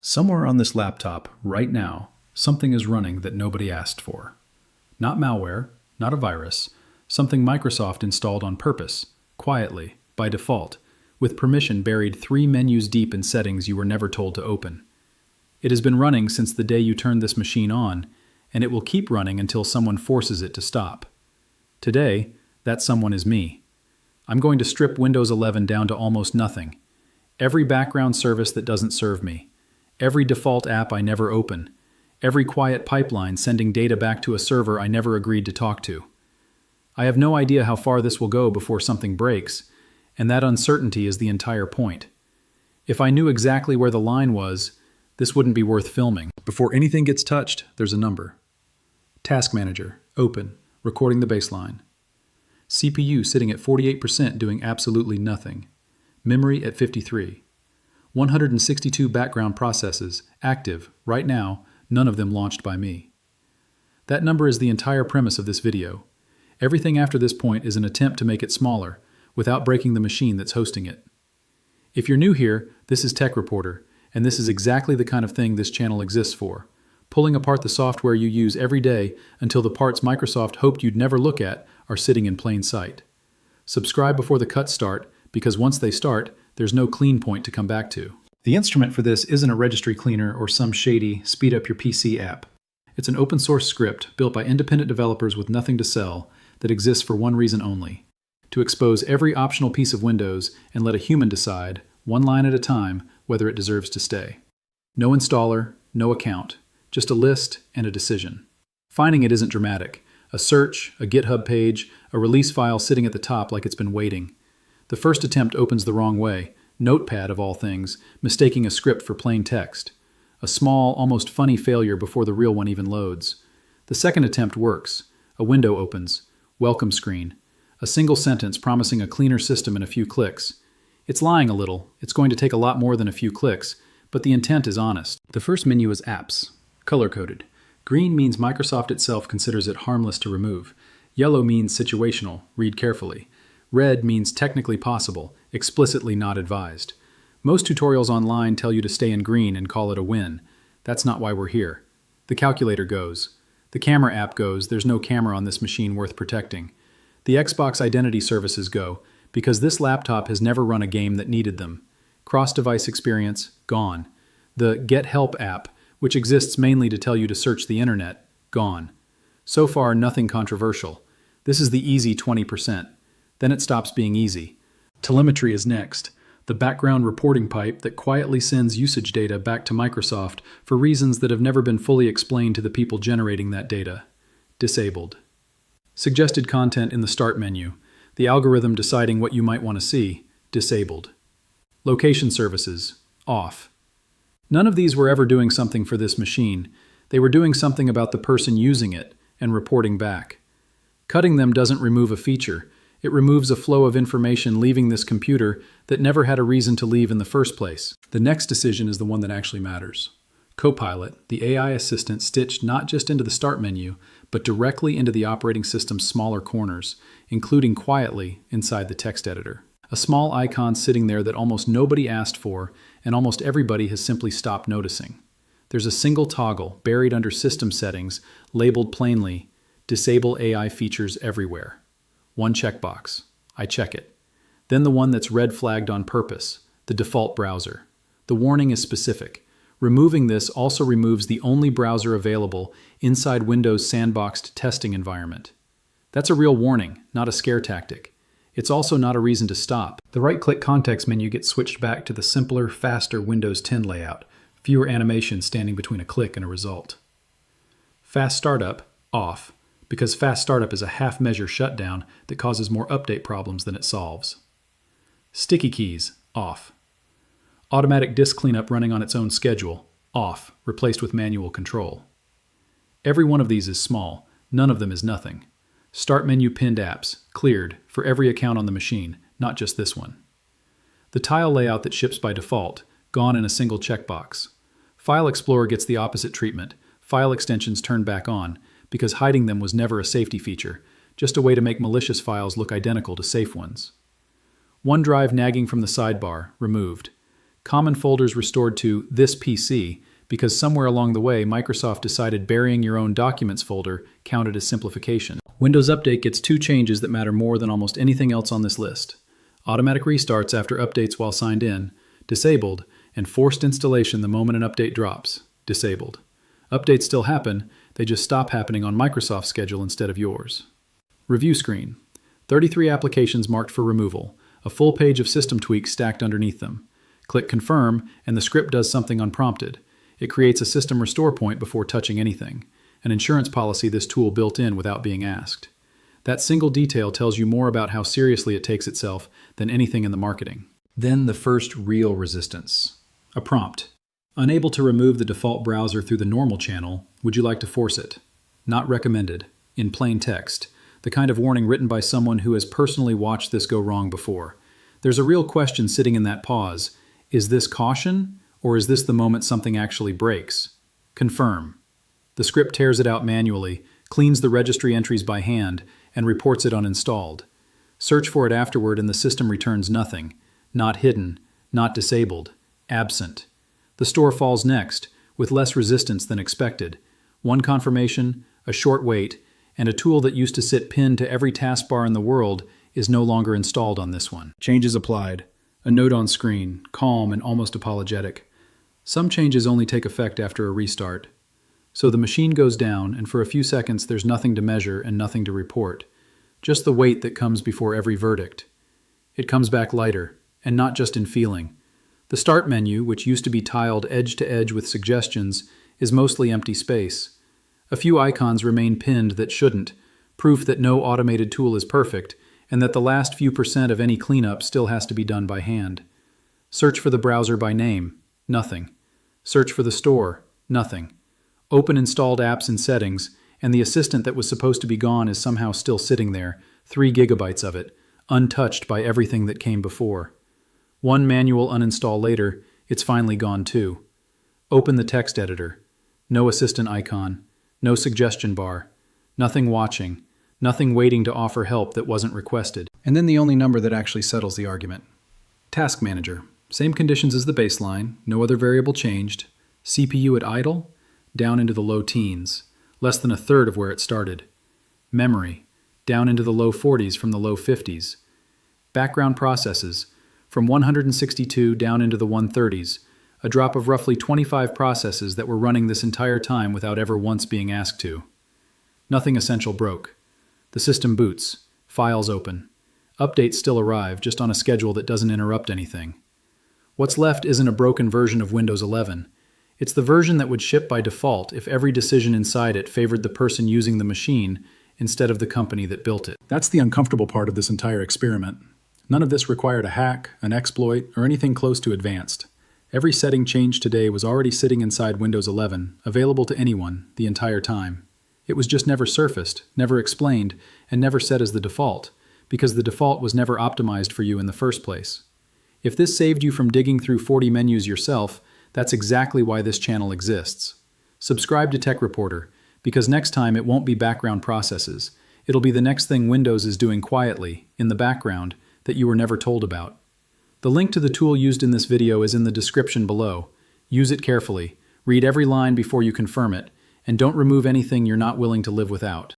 Somewhere on this laptop, right now, something is running that nobody asked for. Not malware, not a virus, something Microsoft installed on purpose, quietly, by default, with permission buried 3 menus deep in settings you were never told to open. It has been running since the day you turned this machine on, and it will keep running until someone forces it to stop. Today, that someone is me. I'm going to strip Windows 11 down to almost nothing. Every background service that doesn't serve me. Every default app I never open. Every quiet pipeline sending data back to a server I never agreed to talk to. I have no idea how far this will go before something breaks, and that uncertainty is the entire point. If I knew exactly where the line was, this wouldn't be worth filming. Before anything gets touched, there's a number. Task Manager, open, recording the baseline. CPU sitting at 48% doing absolutely nothing. Memory at 53. 162 background processes, active, right now, none of them launched by me. That number is the entire premise of this video. Everything after this point is an attempt to make it smaller, without breaking the machine that's hosting it. If you're new here, this is Tech Reporter, and this is exactly the kind of thing this channel exists for. Pulling apart the software you use every day until the parts Microsoft hoped you'd never look at are sitting in plain sight. Subscribe before the cuts start, because once they start, there's no clean point to come back to. The instrument for this isn't a registry cleaner or some shady speed up your PC app. It's an open source script built by independent developers with nothing to sell that exists for one reason only: to expose every optional piece of Windows and let a human decide, one line at a time, whether it deserves to stay. No installer, no account, just a list and a decision. Finding it isn't dramatic. A search, a GitHub page, a release file sitting at the top like it's been waiting. The first attempt opens the wrong way, Notepad of all things, mistaking a script for plain text. A small, almost funny failure before the real one even loads. The second attempt works. A window opens. Welcome screen. A single sentence promising a cleaner system in a few clicks. It's lying a little. It's going to take a lot more than a few clicks, but the intent is honest. The first menu is Apps, color-coded. Green means Microsoft itself considers it harmless to remove. Yellow means situational, read carefully. Red means technically possible, explicitly not advised. Most tutorials online tell you to stay in green and call it a win. That's not why we're here. The calculator goes. The camera app goes. There's no camera on this machine worth protecting. The Xbox identity services go, because this laptop has never run a game that needed them. Cross-device experience, gone. The Get Help app, which exists mainly to tell you to search the internet, gone. So far, nothing controversial. This is the easy 20%. Then it stops being easy. Telemetry is next. The background reporting pipe that quietly sends usage data back to Microsoft for reasons that have never been fully explained to the people generating that data. Disabled. Suggested content in the Start menu. The algorithm deciding what you might want to see. Disabled. Location services. Off. None of these were ever doing something for this machine. They were doing something about the person using it and reporting back. Cutting them doesn't remove a feature. It removes a flow of information leaving this computer that never had a reason to leave in the first place. The next decision is the one that actually matters. Copilot, the AI assistant stitched not just into the Start menu, but directly into the operating system's smaller corners, including quietly inside the text editor. A small icon sitting there that almost nobody asked for, and almost everybody has simply stopped noticing. There's a single toggle buried under System Settings, labeled plainly, Disable AI Features Everywhere. One checkbox. I check it. Then the one that's red flagged on purpose, the default browser. The warning is specific. Removing this also removes the only browser available inside Windows' sandboxed testing environment. That's a real warning, not a scare tactic. It's also not a reason to stop. The right-click context menu gets switched back to the simpler, faster Windows 10 layout, fewer animations standing between a click and a result. Fast Startup, off, because Fast Startup is a half-measure shutdown that causes more update problems than it solves. Sticky keys, off. Automatic disk cleanup running on its own schedule, off, replaced with manual control. Every one of these is small, none of them is nothing. Start menu pinned apps, cleared, for every account on the machine, not just this one. The tile layout that ships by default, gone in a single checkbox. File Explorer gets the opposite treatment, file extensions turned back on, because hiding them was never a safety feature, just a way to make malicious files look identical to safe ones. OneDrive nagging from the sidebar, removed. Common folders restored to this PC because somewhere along the way, Microsoft decided burying your own documents folder counted as simplification. Windows Update gets 2 changes that matter more than almost anything else on this list. Automatic restarts after updates while signed in, disabled, and forced installation the moment an update drops, disabled. Updates still happen, they just stop happening on Microsoft's schedule instead of yours. Review screen. 33 applications marked for removal, a full page of system tweaks stacked underneath them. Click Confirm, and the script does something unprompted. It creates a system restore point before touching anything, an insurance policy this tool built in without being asked. That single detail tells you more about how seriously it takes itself than anything in the marketing. Then the first real resistance. A prompt. Unable to remove the default browser through the normal channel, would you like to force it? Not recommended. In plain text. The kind of warning written by someone who has personally watched this go wrong before. There's a real question sitting in that pause. Is this caution, or is this the moment something actually breaks? Confirm. The script tears it out manually, cleans the registry entries by hand, and reports it uninstalled. Search for it afterward and the system returns nothing. Not hidden, not disabled, absent. The store falls next, with less resistance than expected. One confirmation, a short wait, and a tool that used to sit pinned to every taskbar in the world is no longer installed on this one. Changes applied. A note on screen, calm and almost apologetic. Some changes only take effect after a restart. So the machine goes down, and for a few seconds there's nothing to measure and nothing to report. Just the weight that comes before every verdict. It comes back lighter, and not just in feeling. The Start menu, which used to be tiled edge to edge with suggestions, is mostly empty space. A few icons remain pinned that shouldn't, proof that no automated tool is perfect, and that the last few % of any cleanup still has to be done by hand. Search for the browser by name. Nothing. Search for the store. Nothing. Open installed apps in settings, and the assistant that was supposed to be gone is somehow still sitting there, 3 gigabytes of it, untouched by everything that came before. One manual uninstall later, it's finally gone too. Open the text editor. No assistant icon. No suggestion bar. Nothing watching. Nothing waiting to offer help that wasn't requested. And then the only number that actually settles the argument. Task Manager. Same conditions as the baseline, no other variable changed. CPU at idle, down into the low teens, less than a third of where it started. Memory, down into the low 40s from the low 50s. Background processes, from 162 down into the 130s, a drop of roughly 25 processes that were running this entire time without ever once being asked to. Nothing essential broke. The system boots, files open. Updates still arrive, just on a schedule that doesn't interrupt anything. What's left isn't a broken version of Windows 11. It's the version that would ship by default if every decision inside it favored the person using the machine instead of the company that built it. That's the uncomfortable part of this entire experiment. None of this required a hack, an exploit, or anything close to advanced. Every setting changed today was already sitting inside Windows 11, available to anyone, the entire time. It was just never surfaced, never explained, and never set as the default, because the default was never optimized for you in the first place. If this saved you from digging through 40 menus yourself, that's exactly why this channel exists. Subscribe to Tech Reporter, because next time it won't be background processes. It'll be the next thing Windows is doing quietly, in the background, that you were never told about. The link to the tool used in this video is in the description below. Use it carefully, read every line before you confirm it, and don't remove anything you're not willing to live without.